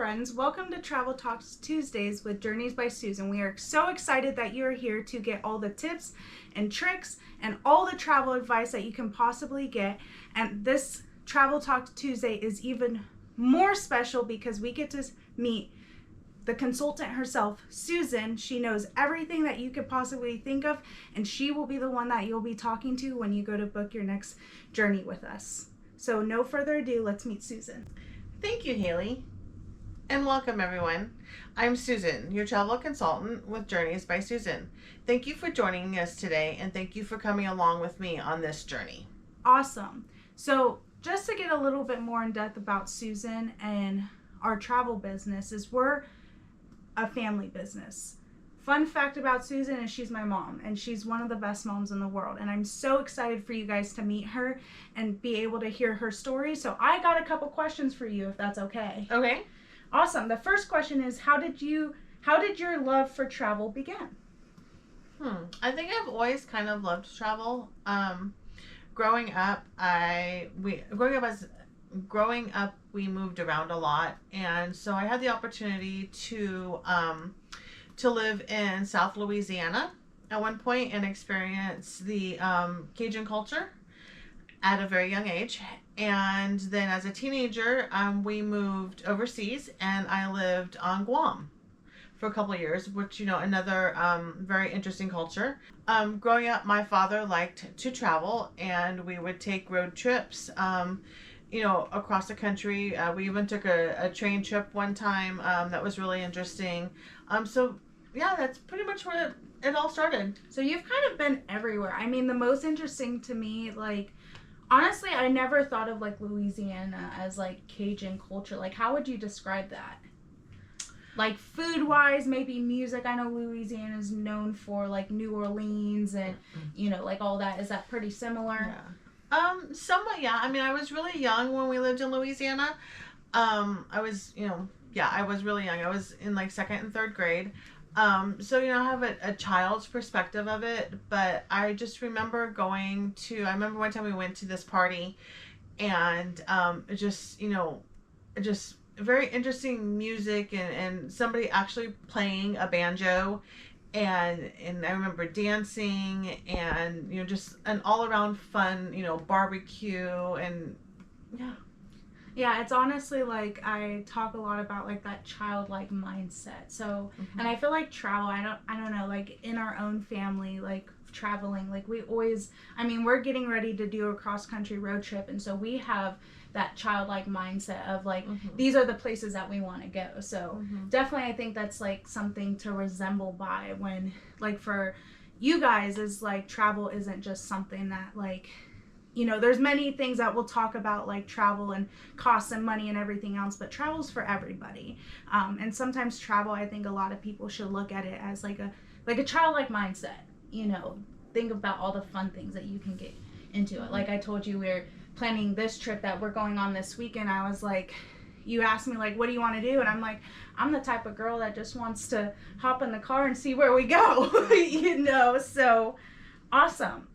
friends. Welcome to Travel Talks Tuesdays with Journeys by Susan. We are so excited that you are here to get all the tips and tricks and all the travel advice that you can possibly get. And this Travel Talks Tuesday is even more special because we get to meet the consultant herself, Susan. She knows everything that you could possibly think of, and she will be the one that you'll be talking to when you go to book your next journey with us. So no further ado, let's meet Susan. Thank you, Haley, and welcome everyone. I'm Susan, your travel consultant with Journeys by Susan. Thank you for joining us today, and thank you for coming along with me on this journey. Awesome. So just to get a little bit more in depth about Susan and our travel business is we're a family business. Fun fact about Susan is she's my mom, and she's one of the best moms in the world. And I'm so excited for you guys to meet her and be able to hear her story. So I got a couple questions for you, if that's okay. Okay. Awesome. The first question is, how did your love for travel begin? I think I've always kind of loved travel. Growing up, we moved around a lot, and so I had the opportunity to live in South Louisiana at one point and experience the Cajun culture at a very young age. And then as a teenager, we moved overseas, and I lived on Guam for a couple of years, which, another very interesting culture. Growing up, my father liked to travel, and we would take road trips across the country. We even took a train trip one time that was really interesting. So yeah, that's pretty much where it all started. So you've kind of been everywhere. I mean, the most interesting to me, honestly, I never thought of Louisiana as Cajun culture. How would you describe that? Food wise, maybe music. I know Louisiana is known for New Orleans and all that. Is that pretty similar? Yeah. Somewhat, yeah. I mean, I was really young when we lived in Louisiana. I was really young. I was in second and third grade. So, I have a child's perspective of it, but I just remember I remember one time we went to this party, and just very interesting music, and somebody actually playing a banjo, and I remember dancing, and just an all around fun barbecue, and yeah, it's honestly I talk a lot about that childlike mindset. So and I feel travel, I don't know, in our own family, traveling, we always, we're getting ready to do a cross country road trip, and so we have that childlike mindset of these are the places that we want to go. So definitely I think that's something to resemble by when for you guys is travel isn't just something that there's many things that we'll talk about travel and costs and money and everything else, but travel's for everybody. And sometimes travel, I think a lot of people should look at it as a childlike mindset. Think about all the fun things that you can get into it. I told you, we're planning this trip that we're going on this weekend. I was you asked me what do you want to do, and I'm I'm the type of girl that just wants to hop in the car and see where we go. So awesome.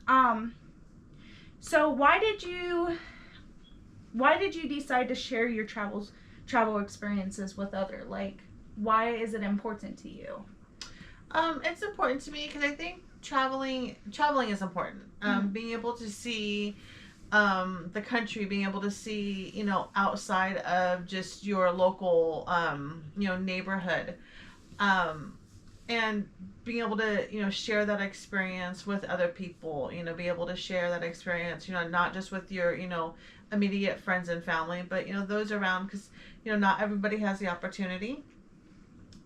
So why did you decide to share your travel experiences with others? Why is it important to you? It's important to me because I think traveling is important. Being able to see the country, being able to see outside of just your local neighborhood, and being able to share that experience with other people, be able to share that experience not just with your immediate friends and family, but those around, because not everybody has the opportunity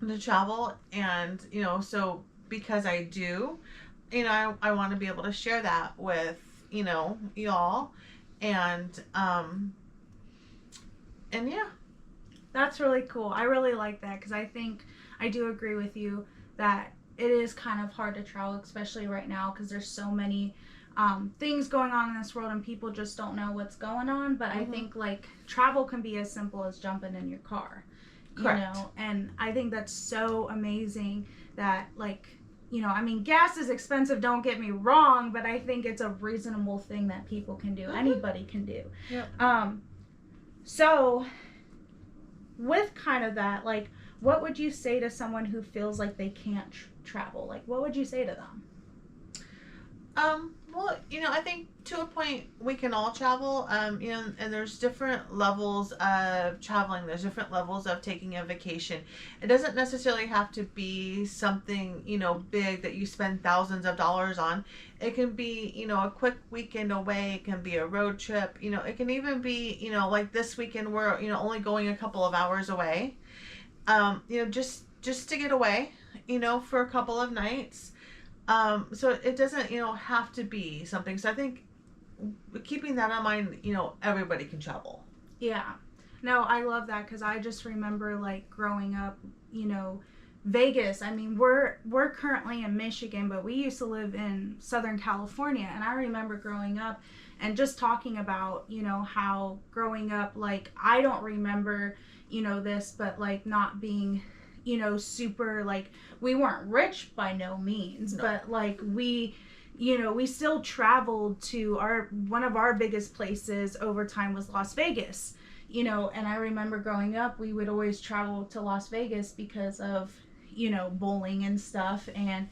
to travel, and so because I do, I want to be able to share that with y'all, and yeah. That's really cool. I really like that, because I think I do agree with you that it is kind of hard to travel, especially right now, because there's so many things going on in this world and people just don't know what's going on. But I think travel can be as simple as jumping in your car. Correct. And I think that's so amazing that gas is expensive, don't get me wrong, but I think it's a reasonable thing that people can do. Anybody can do. Yep. So with kind of that, like, what would you say to someone who feels like they can't travel? Like, what would you say to them? Well, I think to a point we can all travel, and there's different levels of traveling. There's different levels of taking a vacation. It doesn't necessarily have to be something, big that you spend thousands of dollars on. It can be, a quick weekend away. It can be a road trip. It can even be, like this weekend we're, only going a couple of hours away. Just to get away, for a couple of nights. So it doesn't, have to be something. So I think keeping that in mind, everybody can travel. Yeah. No, I love that because I just remember like growing up, Vegas. I mean, we're currently in Michigan, but we used to live in Southern California, and I remember growing up and just talking about, how growing up, like, I don't remember, this, but like not being, super, like, we weren't rich by no means, no. But like we still traveled to one of our biggest places over time was Las Vegas, and I remember growing up, we would always travel to Las Vegas because of, bowling and stuff. And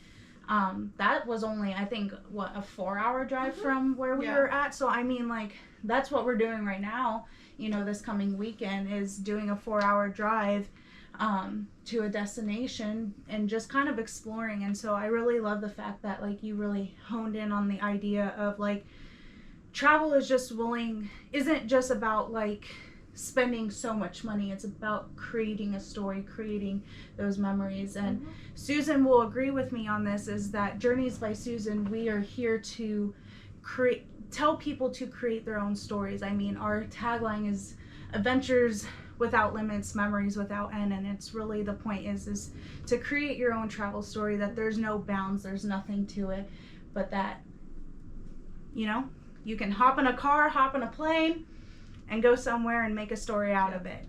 that was only, I think, a 4-hour drive from where we were at. So, I mean, like, that's what we're doing right now, this coming weekend is doing a 4-hour drive to a destination and just kind of exploring. And so I really love the fact that, like, you really honed in on the idea of, like, travel isn't just about, like, spending so much money. It's about creating a story, creating those memories. And Susan will agree with me on this, is that Journeys by Susan, we are here to tell people to create their own stories. I mean, our tagline is adventures without limits, memories without end, and it's really the point is to create your own travel story, that there's no bounds, there's nothing to it, but that, you can hop in a car, hop in a plane, and go somewhere and make a story out of it.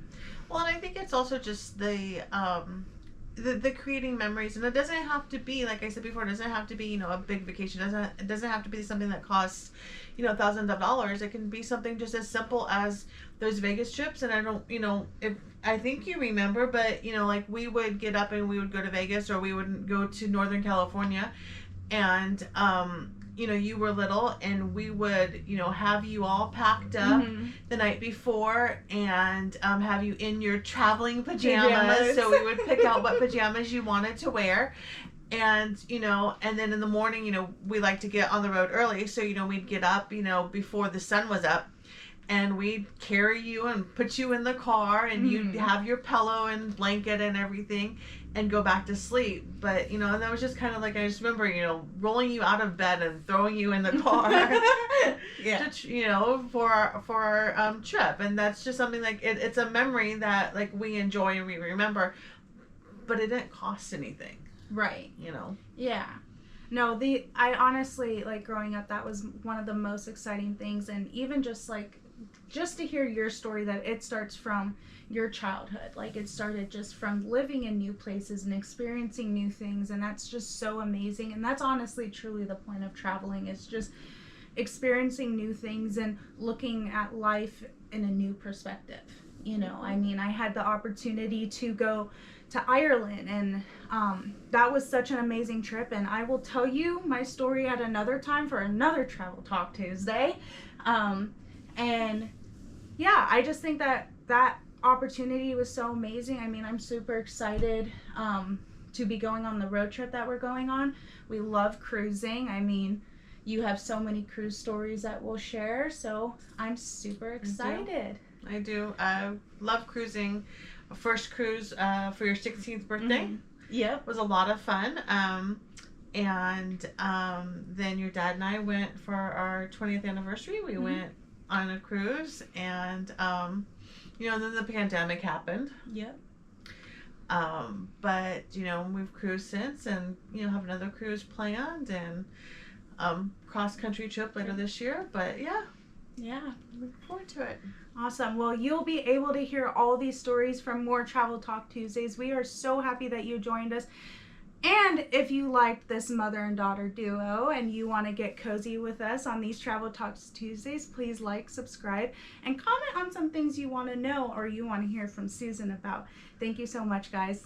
Well, and I think it's also just the creating memories, and it doesn't have to be, like I said before, it doesn't have to be, a big vacation. It doesn't have to be something that costs, thousands of dollars. It can be something just as simple as those Vegas trips. And I don't, if I think you remember, but like we would get up and we would go to Vegas, or we would go to Northern California, and you were little, and we would, have you all packed up the night before, and have you in your traveling pajamas. So we would pick out what pajamas you wanted to wear. And, and then in the morning, we like to get on the road early. So, we'd get up, before the sun was up, and we'd carry you and put you in the car, and you'd have your pillow and blanket and everything, and go back to sleep. But, and that was just kind of like, I just remember, rolling you out of bed and throwing you in the car, for our trip. And that's just something like, it's a memory that, like, we enjoy and we remember, but it didn't cost anything. Right. Yeah. No, I honestly, like, growing up, that was one of the most exciting things. And even just to hear your story, that it starts from your childhood. Like, it started just from living in new places and experiencing new things. And that's just so amazing. And that's honestly, truly the point of traveling, is just experiencing new things and looking at life in a new perspective. I mean, I had the opportunity to go to Ireland, and that was such an amazing trip, and I will tell you my story at another time for another Travel Talk Tuesday. And yeah, I just think that opportunity was so amazing. I mean, I'm super excited to be going on the road trip that we're going on. We love cruising. I mean, you have so many cruise stories that we'll share, so I'm super excited. I do. I love cruising. First cruise for your 16th birthday. Yep. Was a lot of fun. And then your dad and I went for our 20th anniversary. We went on a cruise, and then the pandemic happened. Yep. But we've cruised since, and have another cruise planned, and cross country trip later this year. But yeah, looking forward to it. Awesome. Well, you'll be able to hear all these stories from more Travel Talk Tuesdays. We are so happy that you joined us. And if you liked this mother and daughter duo and you want to get cozy with us on these Travel Talks Tuesdays, please like, subscribe, and comment on some things you want to know or you want to hear from Susan about. Thank you so much, guys.